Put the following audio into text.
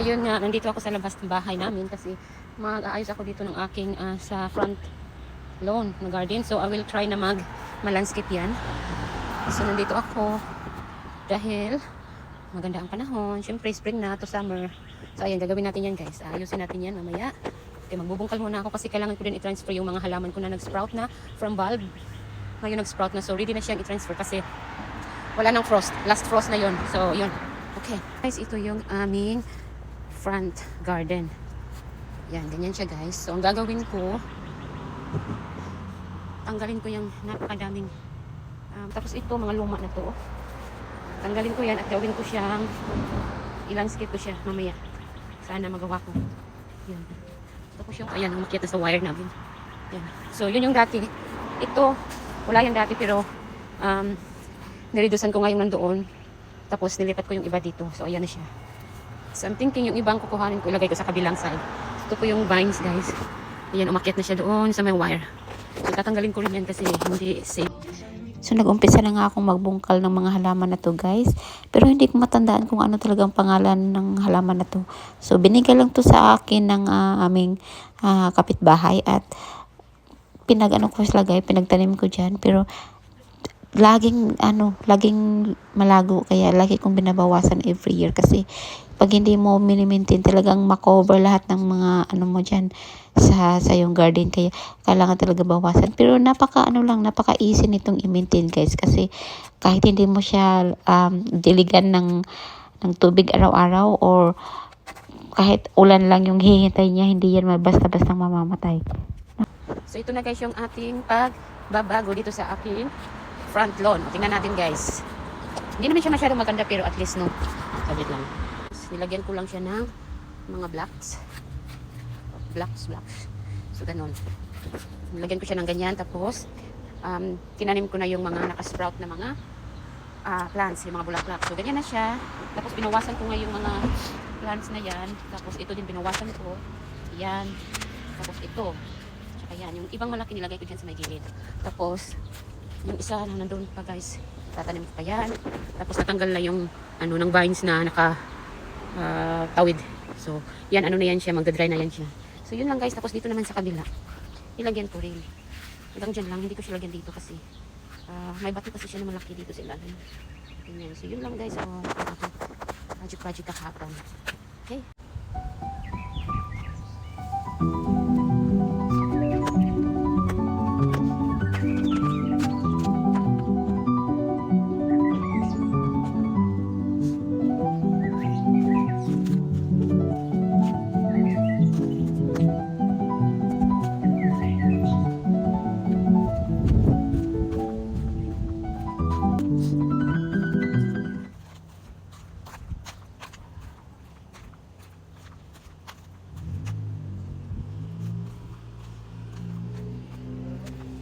Ayun nga, nandito ako sa labas ng bahay namin kasi mag-aayos ako dito ng aking sa front lawn na garden. So I will try na malandscape yan. So nandito ako dahil maganda ang panahon. Siyempre spring na to summer. So ayan, gagawin natin yan guys. Ayusin natin yan mamaya. Okay, magbubungkal muna ako kasi kailangan ko din i-transfer yung mga halaman ko na nag-sprout na from bulb. Ngayon nag-sprout na, so ready na siyang i-transfer kasi wala nang frost. Last frost na yon. So yun. Okay. Guys, ito yung aming front garden. Yan, ganyan siya guys. So ang gagawin ko, tanggalin ko yung napakadaming tapos ito, mga luma na to. Tanggalin ko yan at gawin ko siyang i-landscape ko siya mamaya. Sana magawa ko. Yan. Tapos yung, ayan, umakyat na sa wire namin. Yan. So yun yung dati. Ito, wala yan dati pero niredusan ko ngayon nandoon. Tapos nilipat ko yung iba dito. So ayan na siya. So I'm thinking yung ibang kukuhanin ko, ilagay ko sa kabilang side. Ito po yung vines guys. Ayan, umakyat na siya doon sa may wire. So tatanggalin ko rin yan kasi hindi safe. So nag-umpisa na nga akong magbungkal ng mga halaman na to guys. Pero hindi ko matandaan kung ano talagang pangalan ng halaman na to. So binigay lang to sa akin ng aming kapitbahay at pinagtanim ko dyan. Pero laging malago kaya lagi kong binabawasan every year kasi pag hindi mo mini-maintain talagang makover lahat ng mga mo dyan sa yung garden kaya kailangan talaga bawasan pero napaka easy nitong i-maintain guys kasi kahit hindi mo siya diligan ng tubig araw-araw or kahit ulan lang yung hihintay niya hindi yan basta-basta mamamatay. So ito na guys yung ating pagbabago dito sa aking front lawn. Tingnan natin guys. Hindi naman siya masyadong maganda pero at least no. Sabit lang. Nilagyan ko lang siya ng mga blocks. So ganun. Nilagyan ko siya ng ganyan tapos tinanim ko na yung mga nakasprout na mga plants, yung mga bulaklak. So ganyan na siya. Tapos binawasan ko nga yung mga plants na yan. Tapos ito din binawasan ko. Yan. Tapos ito. Tsaka yan. Yung ibang malaki nilagay ko dyan sa may gilid. Tapos yung isa na nandun pa guys. Tatanim ko pa yan. Tapos natanggal na yung ng vines na tawid. So, yan, na yan siya, magdadry na yan siya. So, yun lang guys. Tapos dito naman sa kabila, ilagyan ko rin. Hanggang dyan lang, hindi ko siya lagyan dito kasi may bato kasi siya na malaki dito sa ilalim. Ganyan. So, yun lang guys. Project kahapon.